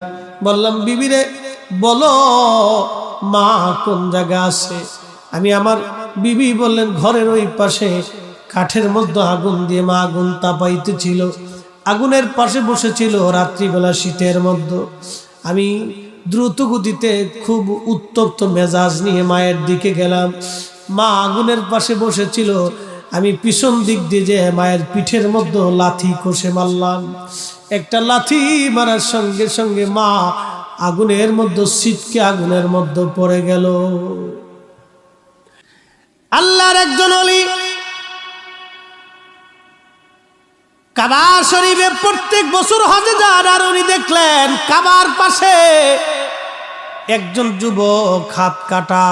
বললাম বিবিরে বলো মা কোন জায়গা আছে। আমি আমার বিবি বললেন ঘরের ওই পাশে কাঠের মধ্যে আগুন দিয়ে মা আগুন তাপাইতেছিল, আগুনের পাশে বসেছিল রাত্রিবেলা শীতের মধ্যে। আমি দ্রুত গতিতে খুব উত্তপ্ত মেজাজ নিয়ে মায়ের দিকে গেলাম। মা আগুনের পাশে বসেছিল, আমি পিছন দিক দিয়ে যে মায়ের পিঠের মধ্যে লাথি কষে মারলাম। একটা লাথি মারার সঙ্গে সঙ্গে মা আগুনের মধ্যে ছিটকে আগুনের মধ্যে পড়ে গেল। আল্লাহর একজন ওলি কাবা শরীফে প্রত্যেক বছর হজে যান, আর উনি দেখলেন কাবার পাশে একজন যুবক হাত কাটা,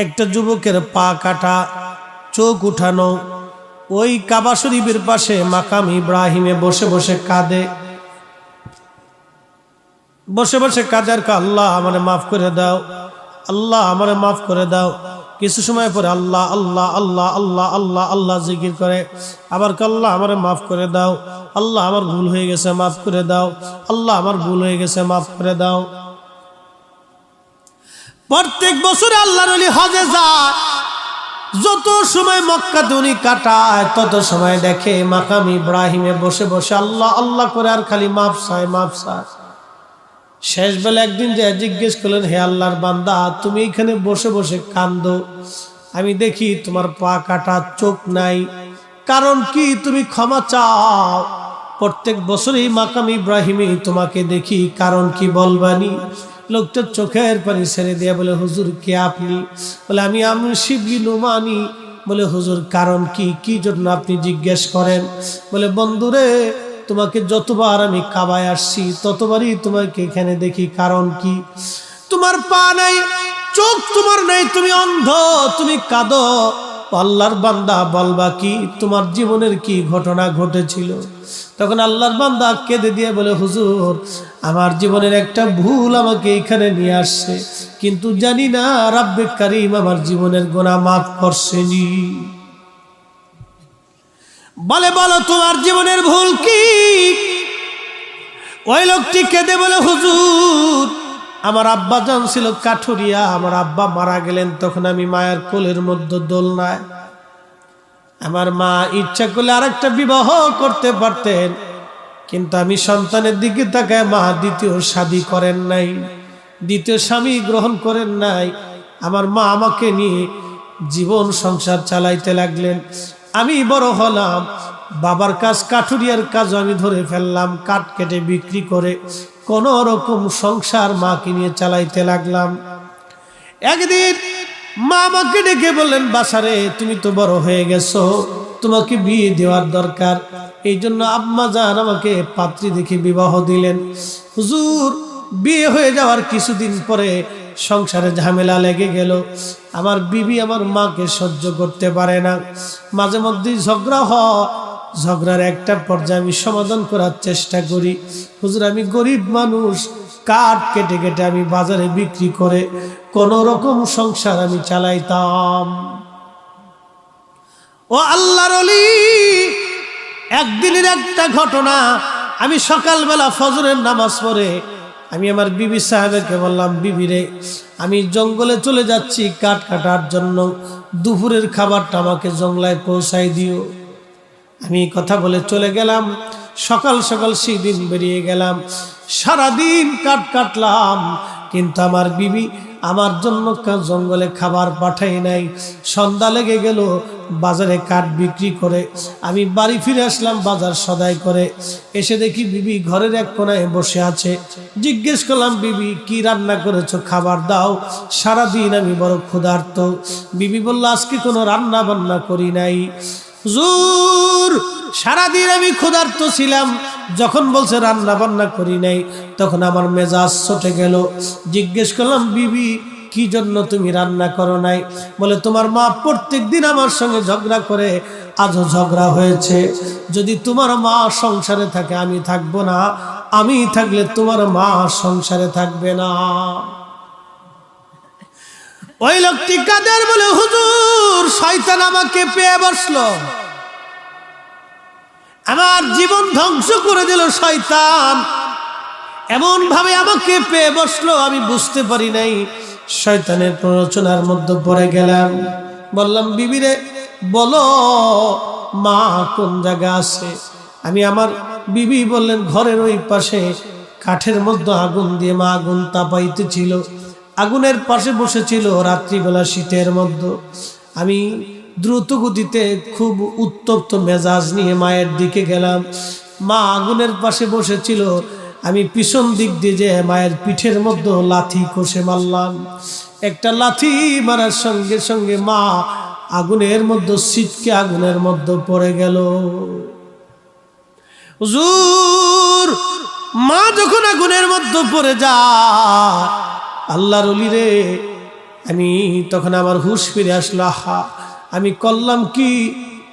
একটা যুবকের পা কাটা, চোখ উঠানো, ওই কাবা শরীফের পাশে মাকাম ইব্রাহিমে বসে বসে কাঁদে, বসে বসে কাঁদে আর আল্লাহ আমারে মাফ করে দাও, আল্লাহ আমারে মাফ করে দাও। কিছু সময় পরে আল্লাহ আল্লাহ আল্লাহ আল্লাহ আল্লাহ আল্লাহ জিকির করে, আবার আল্লাহ আমারে মাফ করে দাও, আল্লাহ আমার ভুল হয়ে গেছে মাফ করে দাও, আল্লাহ আমার ভুল হয়ে গেছে মাফ করে দাও। প্রত্যেক বছর আল্লাহর ওলি হজে যায়, যত সময় মক্কাতে উনি কাটায় তত সময় দেখে মাকাম ইব্রাহিমে বসে বসে আল্লাহ আল্লাহ করে আর খালি মাফ চায় মাফ চায়। শেষ বেলা একদিন যে জিজ্ঞেস করলেন, হে আল্লাহর বান্দা তুমি এখানে বসে বসে কান্দো, আমি দেখি তোমার পা কাটা, চোখ নাই, কারণ কি? তুমি ক্ষমা চাও। প্রত্যেক বছরই মাকাম ইব্রাহিমে তোমাকে দেখি, কারণ কি বলবানি? লোকটা চোখের পানি ছেড়ে দিয়ে বলে, হুজুর কে আপনি? বলে আমি শিবলি নুমানি। বলে হুজুর কারণ কি? কি জন্য আপনি জিজ্ঞেস করেন? বলে বন্ধুরে তোমাকে যতবার আমি কাবায় আসছি ততবারই তোমাকে এখানে দেখি, কারণ কি? তোমার পা নাই, চোখ তোমার নাই, তুমি অন্ধ, তুমি কাঁদো। আল্লাহর বান্দা বলবা কি? তোমার জীবনের কি ঘটনা ঘটেছিল? তখন আল্লাহর বান্দা কেঁদে দিয়ে বলে, হুজুর আমার জীবনের একটা ভুল আমাকে এখানে নিয়ে আসছে, কিন্তু জানি না রাব্বে কারীম আমার জীবনের গুনাহ মাফ করছেনি। বলে বলো তোমার জীবনের ভুল কি? ওই লোকটি কেঁদে বলে, হুজুর আমার আব্বা জান ছিল কাঠুরিয়া, আমার আব্বা মারা গেলেন তখন আমি মায়ের কোলের মধ্যে দোলনায়। আমার মা ইচ্ছা করলে আরেকটা বিবাহ করতে পারতেন, কিন্তু আমি সন্তানের দিকে তাকায় মা দ্বিতীয় শাদী করেন নাই, দ্বিতীয় স্বামী গ্রহণ করেন নাই। আমার মা আমাকে নিয়ে জীবন সংসার চালাইতে লাগলেন। আমি বড় হলাম, বাবার কাজ কাঠুরিয়ার কাজ আমি ধরে ফেললাম, কাঠ কেটে বিক্রি করে কোন রকম সংসার মাকে নিয়ে চালাইতে লাগলাম। একদিন মা আমাকে ডেকে বললেন, বাসারে তুমি তো বড় হয়ে গেছো, তোমাকে বিয়ে দেওয়ার দরকার। এই জন্য আম্মা জান আমাকে পাত্রী দেখে বিবাহ দিলেন। হুজুর বিয়ে হয়ে যাওয়ার কিছুদিন পরে সংসারে ঝামেলা লেগে গেল। আমার বিবি আমার মাকে সহ্য করতে পারে না, মাঝে মধ্যেই ঝগড়া হয়। ঝগড়ার একটা পর্যায়ে আমি সমাধান করার চেষ্টা করি। হুজুর আমি গরিব মানুষ, কাঠ কেটে কেটে আমি বাজারে বিক্রি করে কোন রকম সংসার আমি চালাইতাম। ও আল্লাহর ওলি, একদিনের একটা ঘটনা, আমি সকালবেলা ফজরের নামাজ পড়ে আমি আমার বিবি সাহেবকে বললাম, বিবিরে আমি জঙ্গলে চলে যাচ্ছি কাঠ কাটার জন্য, দুপুরের খাবারটা আমাকে জঙ্গলায় পৌঁছাই দিও। আমি কথা বলে চলে গেলাম। সকাল সকাল সেই দিন বেরিয়ে গেলাম, সারাদিন কাঠ কাটলাম, কিন্তু আমার বিবি আমার জন্য জঙ্গলে খাবার পাঠাই নাই। সন্ধ্যা লেগে গেল, বাজারে কাঠ বিক্রি করে আমি বাড়ি ফিরে আসলাম বাজার সদাই করে। এসে দেখি বিবি ঘরের এক কোনায় বসে আছে। জিজ্ঞেস করলাম, বিবি কি রান্না করেছো, খাবার দাও, সারাদিন আমি বড় ক্ষুধার্ত। বিবি বলল, আজকে কোনো রান্না বান্না করি নাই। হুজুর সারাদিন আমি ক্ষুধার্ত ছিলাম, যখন বলছে রান্না বান্না করি নাই তখন আমার মেজাজ চটে গেল। জিজ্ঞেস করলাম, বিবি কি জন্য তুমি রান্না করো নাই? বলে তোমার মা প্রত্যেক দিন আমার সঙ্গে ঝগড়া করে, আজও ঝগড়া হয়েছে। যদি তোমার মা সংসারে থাকে আমি থাকবো না, আমি থাকলে তোমার মা সংসারে থাকবে না। ওই লোকটি কাদের বলে, হুজুর শয়তান আমাকে পেয়ে বসলো, আমার জীবন ধ্বংস করে দিল শয়তান। এমন ভাবে আমাকে পেয়ে বসলো, আমি বুঝতে পারি নাই। শয়তানের প্ররোচনার মধ্যে পড়ে গেলাম। বললাম, বিবিরে বলো মা কোন জায়গা আছে। আমি আমার বিবি বললেন, ঘরের ওই পাশে কাঠের মধ্যে আগুন দিয়ে মা আগুন তাপাইতেছিল, আগুনের পাশে বসেছিল রাত্রিবেলা শীতের মধ্যে। আমি দ্রুত গতিতে খুব উত্তপ্ত মেজাজ নিয়ে মায়ের দিকে গেলাম। মা আগুনের পাশে বসেছিল, আমি পিছন দিক দিয়ে যে মায়ের পিঠের মধ্যে লাথি কষে মারলাম। একটা লাথি মারার সঙ্গে সঙ্গে মা আগুনের মধ্যে ছিটকে আগুনের মধ্যে পড়ে গেল। হুজুর, মা যখন আগুনের মধ্যে পড়ে যায়, আল্লাহর ওলি রে, আমি তখন আমার হুঁশ ফিরে আসলো। আহা, আমি করলাম কি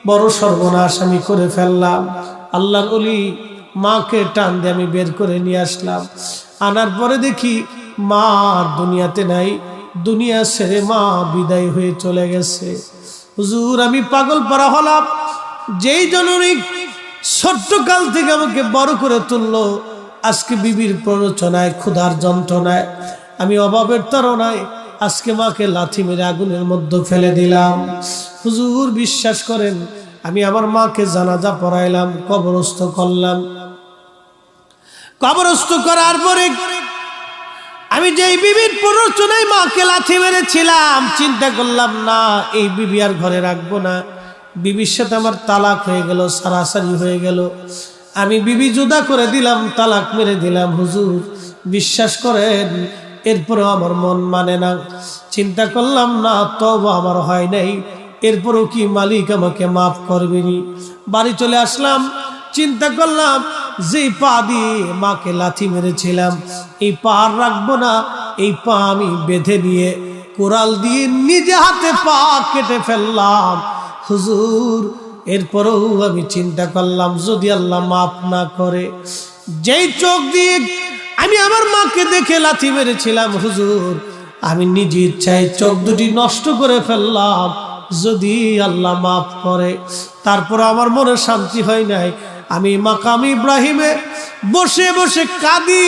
বড় সর্বনাশ আমি করে ফেললাম। আল্লাহর ওলি মাকে টান দিয়ে আমি বের করে নিয়ে আসলাম। আনার পরে দেখি মা আর দুনিয়াতে নাই, দুনিয়া ছেড়ে মা বিদায় হয়ে চলে গেছে। হুজুর, আমি পাগল পারা হলাম। যেই জননী ছোট্টকাল থেকে আমাকে বড় করে তুললো, আজকে বিবির প্ররোচনায়, ক্ষুধার যন্ত্রণায়, আমি অভাবের তাড়নায় আজকে মাকে লাথি মেরে আগুনের মধ্যে ফেলে দিলাম। হুজুর, বিশ্বাস করেন, আমি আমার মাকে জানাজা পড়াইলাম, কবরস্থ করলাম। কবরস্থ করার পরে আমি যেই বিবির প্ররোচনায় মাকে লাথি মেরেছিলাম, চিন্তা করলাম না, এই বিবি আর ঘরে রাখবো না। বিবির সাথে আমার তালাক হয়ে গেল, সারাসারি হয়ে গেল। আমি বিবি জুদা করে দিলাম, তালাক মেরে দিলাম। হুজুর, বিশ্বাস করেন, এরপরেও আমার মন মানে না। চিন্তা করলাম না, তওবা আমার হয় নাই, এরপরেও কি মালিক আমাকে মাফ করবেনি। বাড়ি চলে আসলাম। চিন্তা করলাম, যে পা দিয়ে মাকে লাথি মেরেছিলাম, এই পা আর রাখবো না। এই পা আমি বেঁধে নিয়ে কোরাল দিয়ে নিজে হাতে পা কেটে ফেললাম। হুজুর, এরপরেও আমি চিন্তা করলাম, যদি আল্লাহ মাফ না করে, যেই চোখ দিয়ে আমি আমার মাকে দেখে লাথি মেরেছিলাম, হুজুর, আমি নিজে ইচ্ছায় চোখ দুটি নষ্ট করে ফেললাম, যদি আল্লাহ মাফ করে। তারপর আমার মনে শান্তি হয় নাই। আমি মাকাম ইব্রাহিমে বসে বসে কাঁদি,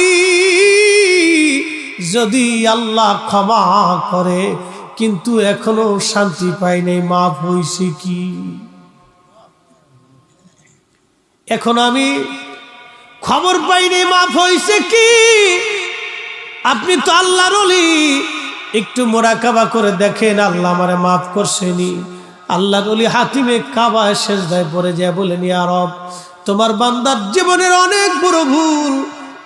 যদি আল্লাহ ক্ষমা করে। কিন্তু এখনো শান্তি পাই নাই, মাফ হইছে কি? এখন আমি খবর পাইনি মাফ হইছে কি। আপনি তো আল্লাহর ওলি, একটু মোরাকাবা করে দেখেন আল্লাহ আমারে মাফ করছেনি। আল্লাহর ওলি হাতিমে কাবায় সেজদায় পড়ে যায়, বলেন, ইয়া রব, তোমার বান্দার জীবনের অনেক বড় ভুল,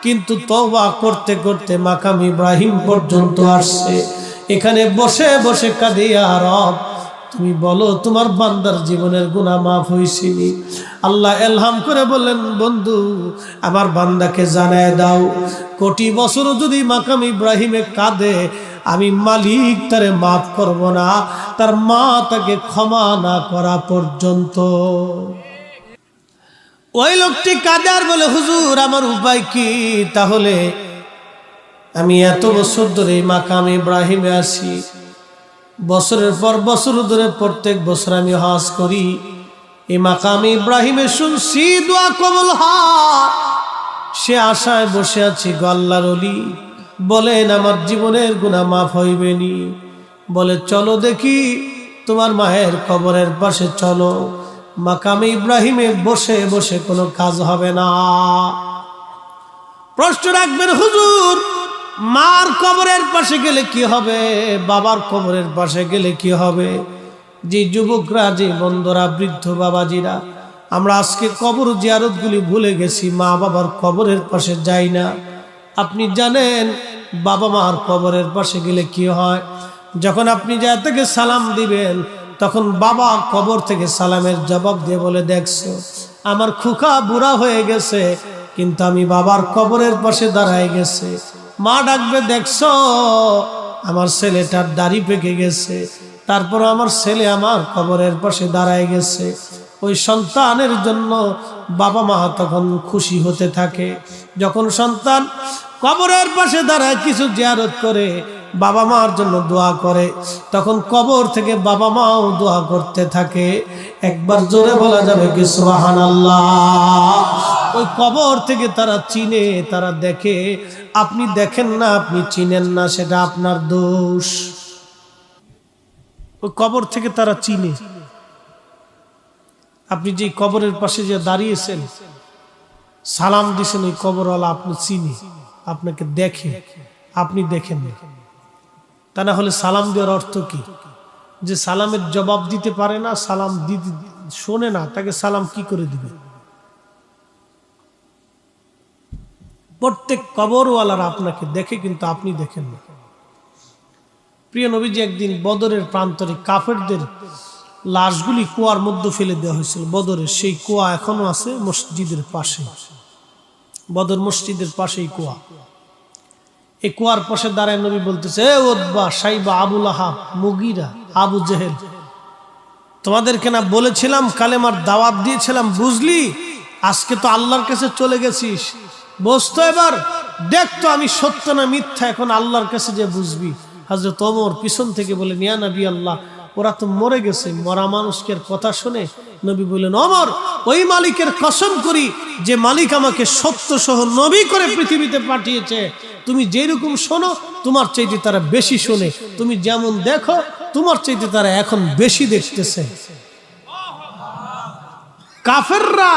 কিন্তু তওবা করতে করতে মাকাম ইব্রাহিম পর্যন্ত আসছে। এখানে বসে বসে কাঁদে, ইয়া রব, তুমি বলো তোমার বান্দার জীবনের গুনাহ মাফ হইছিনি। আল্লাহ এলহাম করে বললেন, বন্ধু, আমার বান্দাকে জানায় দাও, কোটি বছর যদি মাকাম ইব্রাহিমে কাঁদে, আমি মালিক তারে মাফ করব না, তার মা তাকে ক্ষমা না করা পর্যন্ত। ওই লোকটি কাঁদে আর বলে, হুজুর, আমার উপায় কি? তাহলে আমি এত বছর ধরে মাকাম ইব্রাহিমে আসি, বছরের পর বছর ধরে প্রত্যেক বছর আমি হজ করি, এই মাকাম ইব্রাহিমে শুনছি দোয়া কবুল হয়, সে আশায় বসে আছি। গো আল্লাহর ওলি, বলেন আমার জীবনের গুনাহ মাফ হইবেনি? বলে, চলো দেখি তোমার মায়ের কবরের পাশে চলো। মাকাম ইব্রাহিমে বসে বসে কোনো কাজ হবে না। প্রশ্ন রাখবেন, হুজুর, মার কবরের পাশে গেলে কি হবে, বাবার কবরের পাশে গেলে কি হবে? যে যুবকরা, যে বন্ধুরা, বৃদ্ধ বাবাজিরা, আমরা আজকে কবর জিয়ারতগুলি ভুলে গেছি, মা বাবার কবরের পাশে যাই না। আপনি জানেন বাবা মার কবরের পাশে গেলে কি হয়? যখন আপনি যা থেকে সালাম দিবেন, তখন বাবা কবর থেকে সালামের জবাব দিয়ে বলে, দেখছো আমার খুকা বুড়া হয়ে গেছে, কিন্তু আমি বাবার কবরের পাশে দাঁড়ায় গেছে। মা ডাকবে, দেখছো আমার ছেলেটার দাড়ি পেকে গেছে, তারপর আমার ছেলে আমার কবরের পাশে দাঁড়ায় গেছে। ওই সন্তানের জন্য বাবা মা তখন খুশি হতে থাকে। যখন সন্তান কবরের পাশে দাঁড়ায় কিছু জিয়ারত করে, বাবা মার জন্য দোয়া করে, তখন কবর থেকে বাবা মাও দোয়া করতে থাকে। একবার জোরে বলা যাবে কি সুবহানাল্লাহ? ওই কবর থেকে তারা চিনে, তারা দেখে। আপনি দেখেন না, আপনি চিনেন না, সেটা আপনার দোষ। ওই কবর থেকে তারা চিনে। আপনি যে কবরের পাশে যে দাঁড়িয়েছেন, সালাম দিছেন, ওই কবরওয়ালা আপনি চিনে, আপনাকে দেখে, আপনি দেখেন না। তা না হলে সালাম দেওয়ার অর্থ কি? যে সালামের জবাব দিতে পারে না, সালাম দিতে শোনে না, তাকে সালাম কি করে দিবে? প্রত্যেক কবরওয়ালারা আপনাকে দেখে, কিন্তু আপনি দেখেন না। প্রিয় নবীজি একদিন বদরের প্রান্তরে কাফেরদের লাশগুলি কুয়ার মধ্যে ফেলে দেওয়া হয়েছিল। বদরের সেই কুয়া এখনো আছে মসজিদের পাশে, বদর মসজিদের পাশেই কুয়া। এই কুয়ার পাশে দাঁড়ায় নবী বলতেছে, এ উতবা, সাইবা, আবুল আহাব, মুগিরা, আবু জেহেল, তোমাদেরকে না বলেছিলাম, কালেমার দাওয়াত দিয়েছিলাম, বুঝলি? আজকে তো আল্লাহর কাছে চলে গেছিস, বুঝতো এবার, দেখতো আমি সত্য না মিথ্যা, এখন আল্লাহর কাছে যে বুঝবি। হযরত ওমর পিছন থেকে বলেন, ইয়া নবী আল্লাহ, ওরা তো মরে গেছে, মরা মানুষকে কথা শুনে। নবী বললেন, ওমর, ওই মালিকের কসম করি যে মালিক আমাকে সত্য সহ নবী করে পৃথিবীতে পাঠিয়েছে, তুমি যেরকম শোনো তোমার চাইতে তারা বেশি শোনে, তুমি যেমন দেখো তোমার চাইতে তারা এখন বেশি দেখতেছে। কাফেররা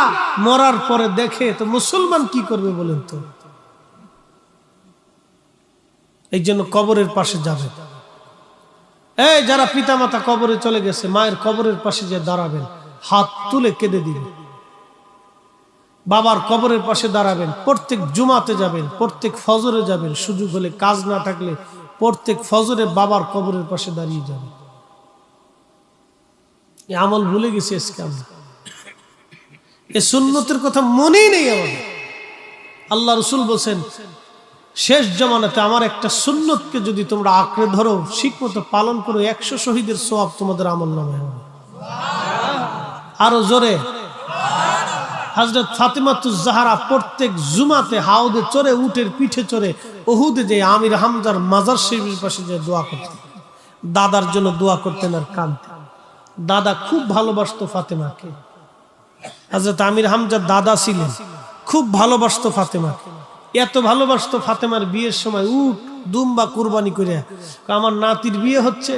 মরার পরে দেখে, তো মুসলমান কি করবে বলেন তো? এই জন্য কবরের পাশে যাবে। এই যারা পিতামাতা কবরে চলে গেছে, মায়ের কবরের পাশে যে দাঁড়াবেন, হাত তুলে কেঁদে দিবেন। বাবার কবরের পাশে দাঁড়াবেন, প্রত্যেক জুমাতে যাবেন, প্রত্যেক ফজরে যাবেন, সুযোগ হলে, কাজ না থাকলে প্রত্যেক ফজরে বাবার কবরের পাশে দাঁড়িয়ে যাবেন। এই আমল ভুলে গেছি আজকে আমরা, এই সুন্নতের কথা মনেই নেই আমাদের। আল্লাহ রাসূল বলেন, শেষ জামানাতে আমার একটা সুন্নতকে যদি তোমরা আঁকড়ে ধরো, ঠিকমতো পালন করো, 100 শহীদের সওয়াব তোমাদের আমলনামায় হবে। আরো জোরে। হযরত ফাতেমাতুজ জাহরা প্রত্যেক জুমাতে হাউদে চড়ে, উটের পিঠে চড়ে, উহুদে যে আমির হামজার মাজার শরীফের পাশে যে দোয়া করতেন, দাদার জন্য দোয়া করতেন আর কাঁদতেন। দাদা খুব ভালোবাসতো ফাতেমাকে। হযরত আমির হামজার দাদা ছিলেন, খুব ভালোবাসতো ফাতেমাকে। এত ভালোবাসতো, ফাতেমার বিয়ের সময় উট দুম্বা কুরবানি করে, আমার নাতির বিয়ে হচ্ছে,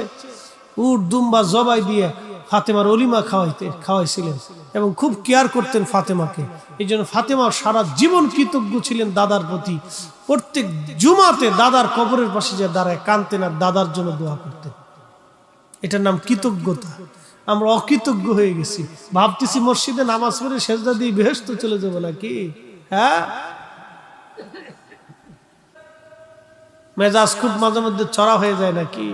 উট দুম্বা জবাই দিয়ে ফাতেমার অলিমা খাওয়াইছিলেন এবং খুব কেয়ার করতেন ফাতেমাকে। এই জন্য ফাতেমা সারা জীবন কৃতজ্ঞ ছিলেন দাদার প্রতি। প্রত্যেক জুমাতে দাদার কবরের পাশে যে দাঁড়ায় কাঁদতেন আর দাদার জন্য দোয়া করতেন। এটার নাম কৃতজ্ঞতা। আমরা অকৃতজ্ঞ হয়ে গেছি, ভাবতেছি মসজিদে নামাজ পড়ে সেজদা দিয়ে বেহেশতে চলে যাবো নাকি। হ্যাঁ, মেজাজ খুব মাঝে মধ্যে চড়া হয়ে যায় নাকি।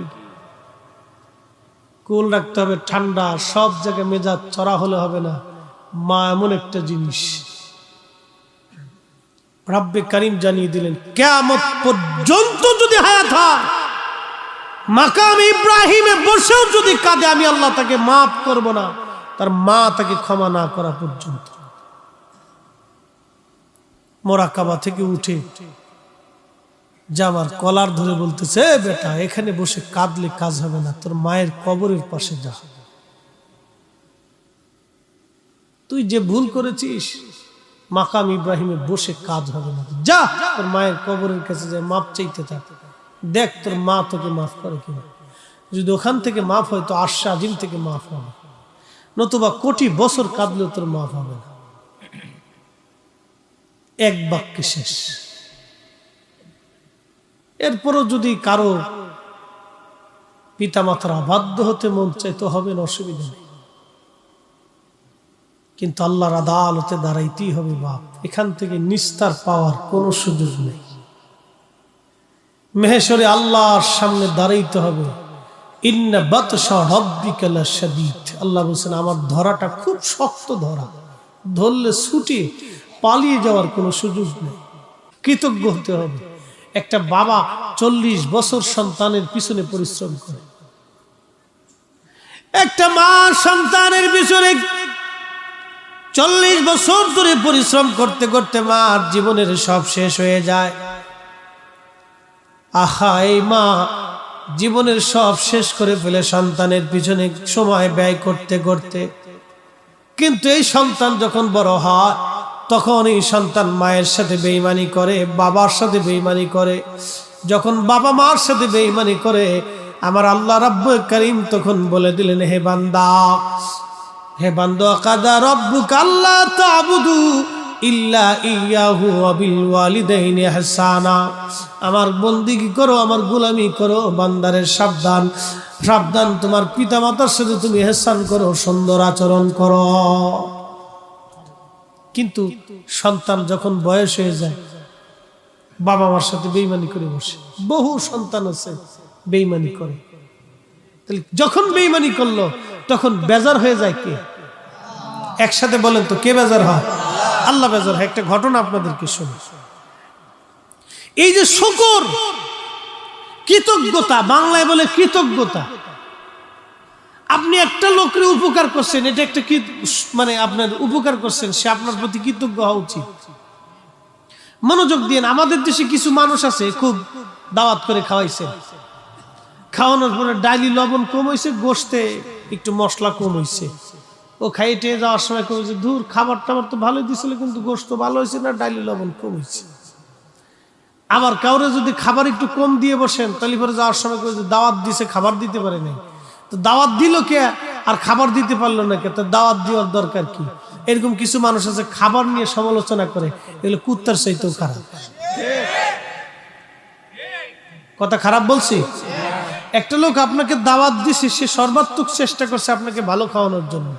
কুল রাখতে হবে, ঠান্ডা, সব জায়গায় মেজাজ চড়া হলে হবে না। মা এমন একটা জিনিস, রব্বে কারীম জানিয়ে দিলেন, কিয়ামত পর্যন্ত যদি হায়াত হয়, মাকাম ইব্রাহিমে বসেও যদি কাঁদে, আমি আল্লাহ তাকে মাফ করব না, তার মা তাকে ক্ষমা না করা পর্যন্ত। মোরাকাবা থেকে উঠে জামার কলার ধরে বলতেছে, বেটা এখানে বসে কাঁদলে কাজ হবে না, তোর মায়ের কবরের পাশে যা। তুই যে ভুল করেছিস, মাকাম ইব্রাহিমে বসে কাজ হবে না, যা তোর মায়ের কবরের কাছে যা, মাপ চাইতে থাক, দেখ তোর মা তোকে মাফ করে কিনা। যদি ওখান থেকে মাফ হয় তো আরশে আজিম থেকে মাফ হবে, নতুবা কোটি বছর কাঁদলেও তোর মাফ হবে না। এক বাক্যে শেষ। এরপরও যদি কারো পিতামাতার অবাধ্য হতে মন চাইতে হবে না, অসুবিধা নেই, কিন্তু আল্লাহর আদালতে দাঁড়াইতেই হবে বাপ। এখান থেকে নিস্তার পাওয়ার কোনো সুযোগ নেই। মেহেশরে আল্লাহর সামনে দাঁড়াইতে হবে। ইন্না বাতশা রাব্বিকা লাশাদীদ, আল্লাহ বলেন আমার ধরাটা খুব শক্ত ধরা, ধরলে ছুটে পালিয়ে যাওয়ার কোনো সুযোগ নেই। কৃতজ্ঞ হতে হবে। একটা বাবা 40 বছর সন্তানের পিছনে পরিশ্রম করে, একটা মা সন্তানের পিছনে 40 বছর ধরে পরিশ্রম করতে করতে মার জীবনের সব শেষ হয়ে যায়। আহা, এই মা জীবনের সব শেষ করে ফেলে সন্তানের পিছনে সময় ব্যয় করতে করতে, কিন্তু এই সন্তান যখন বড় হয় তখন এই সন্তান মায়ের সাথে বেঈমানি করে, বাবার সাথে বেঈমানি করে। যখন বাবা মার সাথে বেঈমানি করে, আমার আল্লাহ রাব্বুল কারীম তখন বলে দিলেন, হে বান্দা কাদা রাব্বুকা আল্লা তা'বুদু ইল্লা ইয়াহু ওয়া বিল ওয়ালিদাইনি ইহসানা। আমার বন্দেগী করো, আমার গোলামি করো, বান্দারে সাবধান সাবধান, তোমার পিতামাতার সাথে তুমি ইহসান করো, সুন্দর আচরণ করো। কিন্তু সন্তান যখন বয়স হয়ে যায়, বাবা মার সাথে বেঈমানি করে বসে। বহু সন্তান আছে বেঈমানি করে। তাহলে যখন বেঈমানি করলো তখন বেজার হয়ে যায় কে? একসাথে বলেন তো, কে বেজার হয়? আল্লাহ বেজার হয়। একটা ঘটনা আপনাদেরকে শুনি। এই যে শুকর, কৃতজ্ঞতা, বাংলায় বলে কৃতজ্ঞতা। আপনি একটা লোকের উপকার করছেন, এটা একটা মানে আপনার উপকার করছেন, সে আপনার প্রতি কৃতজ্ঞ হওয়া উচিত। মনোযোগ দিয়ে, আমাদের দেশে কিছু মানুষ আছে খুব দাওয়াত করে খাওয়াইছে, খাওয়ানোর পরে ডাইলি লবণ কম হয়েছে, গোশতে একটু মশলা কম হয়েছে। ও খাইতে যাওয়ার সময় কমেছে, ধুর খাবার টাবার তো ভালোই দিছিল, কিন্তু গোশত ভালো হয়েছে না, ডাইলি লবণ কম হয়েছে। আবার কাউরে যদি খাবার একটু কম দিয়ে বসেন, তাহলে পরে যাওয়ার সময় দাওয়াত দিছে, খাবার দিতে পারে নাই, তো দাওয়াত দিল কে আর খাবার দিতে পারলো না কে? তো দাওয়াত দেওয়ার দরকার কি? এরকম কিছু মানুষ আছে খাবার নিয়ে সমালোচনা করে, এগুলো কুত্তার চাইতেও খারাপ। কথা খারাপ বলছি? একটা লোক আপনাকে দাওয়াত দিছে, সে সর্বাত্মক চেষ্টা করছে আপনাকে ভালো খাওয়ানোর জন্য।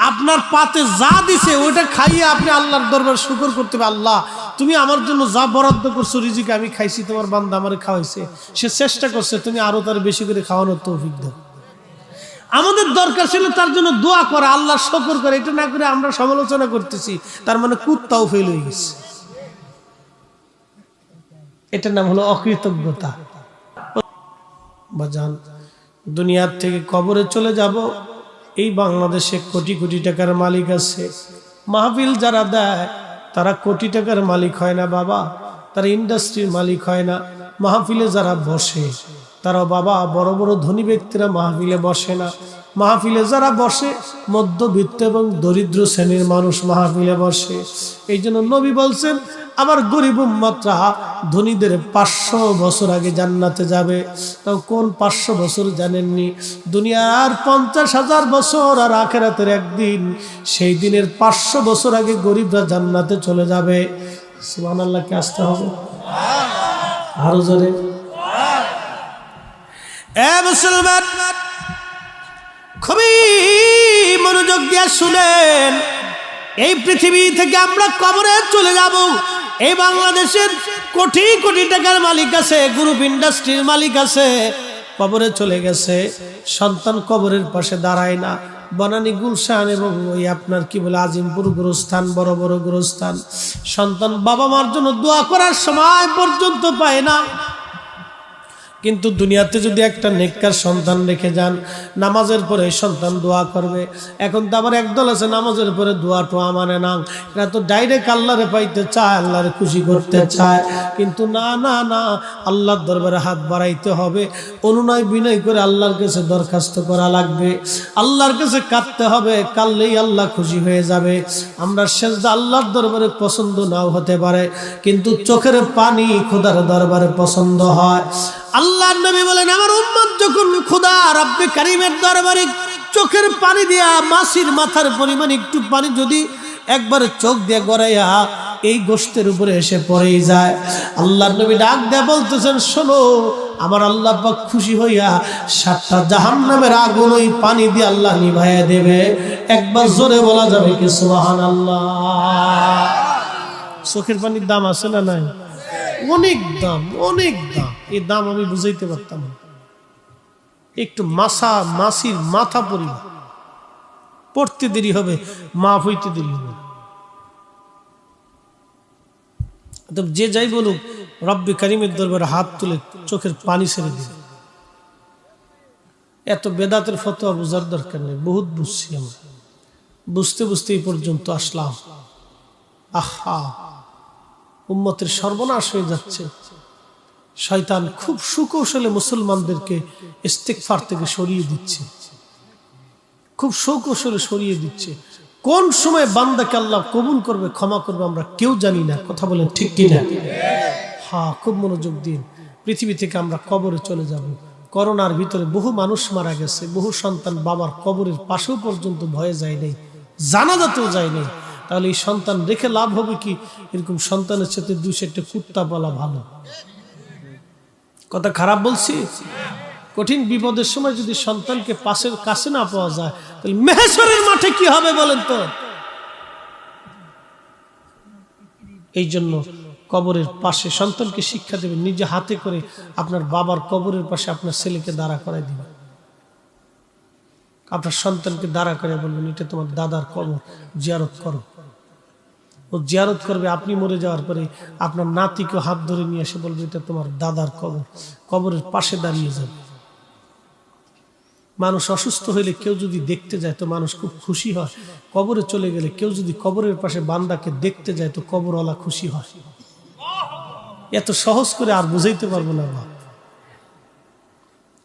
আপনার পাতে যা দিছে ওইটা খাইয়ে আপনি আল্লাহর দরবারে শুকর করতে হবে, আল্লাহ তুমি আমার জন্য যা বরাদ্দ করছো রিজিক আমি খাইছি, তোমার বান্দা আমারে খাওয়াইছে, সে চেষ্টা করছে, তুমি আরো তার বেশি করে খাওয়ানোর তৌফিক দাও। আমাদের দরকার ছিল তার জন্য দোয়া করা, আল্লাহর শুকর করে। এটা না করে আমরা সমালোচনা করতেছি, তার মানে কুত্তাও ফেল হয়ে গেছে। এটার নাম হলো অকৃতজ্ঞতা। বাজান, দুনিয়ার থেকে কবরে চলে যাব, এই বাংলাদেশে কোটি কোটি টাকার মালিক আছে। মাহফিল যারা দেয় তারা কোটি টাকার মালিক হয় না বাবা, তারা ইন্ডাস্ট্রির মালিক হয় না। মাহফিলে যারা বসে তারা বাবা বড় বড় ধনী ব্যক্তিরা মাহফিলে বসে না। মাহফিলে যারা বসে মধ্যবিত্ত এবং দরিদ্র শ্রেণীর মানুষ মাহফিলে বসে। এই জন্য নবী বলছেন, আমার গরিব উম্মতরা ধনীদের 500 বছর আগে জান্নাতে যাবে। তাও কোন 500 বছর জানেননি? দুনিয়ার 50,000 বছর আর আখিরাতের একদিন, সেই দিনের 500 বছর আগে গরিবরা জান্নাতে চলে যাবে। সুবহানাল্লাহ, কে আসতে হবে আরো জোরে। এ মুসলমান, খুবই মনোযোগ দিয়ে শুনেন, এই পৃথিবী থেকে আমরা কবরে চলে যাব। এই বাংলাদেশের কোটি কোটি টাকার মালিক আছে, গ্রুপ ইন্ডাস্ট্রির মালিক আছে, কবরে চলে গেছে। সন্তান কবরের পাশে দাঁড়ায় না। বনানী, গুলশান এবং ওই আপনার কি বলে আজিমপুর গোরস্থান, বড় বড় গোরস্থান, সন্তান বাবা মার জন্য দোয়া করার সময় পর্যন্ত পায় না। কিন্তু দুনিয়াতে যদি একটা নেককার সন্তান রেখে যান, নামাজের পরে সন্তান দোয়া করবে। এখন তো আবার একদল আছে নামাজের পরে দোয়া টোয়া মানে না, এরা তো ডাইরেক্ট আল্লাহরে পাইতে চায়, আল্লাহরে খুশি করতে চায়। কিন্তু না না না, আল্লাহর দরবারে হাত বাড়াইতে হবে, অনুনয় বিনয় করে আল্লাহর কাছে দরখাস্ত করা লাগবে, আল্লাহর কাছে কাঁদতে হবে, কাঁদলেই আল্লাহ খুশি হয়ে যাবে। আমরা সেজদা আল্লাহর দরবারে পছন্দ নাও হতে পারে, কিন্তু চোখের পানি খোদার দরবারে পছন্দ হয়। আল্লাহর নবী বলেন, আমার উম্মত যখন খোদা রব্বে কারীমের দরবারে চোখের পানি দিয়া, মাছির মাথার পরিমাণ একটু পানি যদি একবার চোখ দিয়ে গড়াইয়া এই গোশতের উপরে এসে পড়েই যায়, আল্লাহর নবী ডাক দেয়া বলতেছেন, শোনো, আমার আল্লাহ পাক খুশি হইয়া 7টা জাহান্নামের আগুন ওই পানি দিয়ে আল্লাহ নিভাইয়া দেবে। একবার জোরে বলা যাবে কি সুবহানাল্লাহ? চোখের পানির দাম আছে না নাই? অনেক দাম, অনেক দাম। এই দাম আমি বুঝাইতে পারতাম না। একটু মাছির মাথা পড়তে দেরি হবে, মাফ হইতে দেরি হবে। যে যাই বলুক, রব্বে কারীমের দরবারে হাত তুলে চোখের পানি ছেড়ে দিবে। এত বেদাতের ফতোয়া বোঝার দরকার নেই, বহুত বুঝছি আমরা, বুঝতে বুঝতে এই পর্যন্ত আসলাম। আহা, উম্মতের সর্বনাশ হয়ে যাচ্ছে। শয়তান খুব সুকৌশলে মুসলমানদেরকে ইস্তিগফার থেকে সরিয়ে দিচ্ছে, খুব সুকৌশলে সরিয়ে দিচ্ছে। কোন সময় বান্দাকে আল্লাহ কবুল করবে, ক্ষমা করবে, আমরা কেউ জানি না। কথা বলেন ঠিক কিনা? হ্যাঁ, খুব মনোযোগ দিন। পৃথিবী থেকে আমরা কবরে চলে যাব। করোনার ভিতরে বহু মানুষ মারা গেছে, বহু সন্তান বাবার কবরের পাশেও পর্যন্ত ভয়ে যায় নাই, জানাজাতেও যায় নাই। তাহলে এই সন্তান রেখে লাভ হবে কি? এরকম সন্তানের সাথে 2-4টা কুত্তা বলা ভালো। কথা খারাপ বলছি? কঠিন বিপদের সময় যদি সন্তানকে পাশের কাছে না পাওয়া যায়, তাহলে মেহেশ্বরের মাঠে কি হবে বলেন তো? এই জন্য কবরের পাশে সন্তানকে শিক্ষা দেবেন, নিজে হাতে করে আপনার বাবার কবরের পাশে আপনার ছেলেকে দাঁড়া করাই দিবেন। আপনার সন্তানকে দাঁড়া করে বলবেন, এটা তোমার দাদার কবর, জিয়ারত করো। ও জিয়ারত করবে। আপনি মরে যাওয়ার পরে আপনার নাতিকে হাত ধরে নিয়ে এসে বলবে, এটা তোমার দাদার কবর। কবরের পাশে দাঁড়িয়ে যাবে। মানুষ অসুস্থ হইলে কেউ যদি দেখতে যায় তো মানুষ খুব খুশি হয়। কবরে চলে গেলে কেউ যদি কবরের পাশে বান্দাকে দেখতে যায় তো কবরওয়ালা খুশি হয়। এত সহজ করে আর বুঝাইতে পারবো না।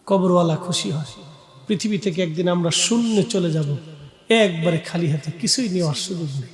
কবরওয়ালা খুশি হয়। পৃথিবী থেকে একদিন আমরা শূন্যে চলে যাব, একবারে খালি হাতে, কিছুই নেওয়ার সুযোগ নেই।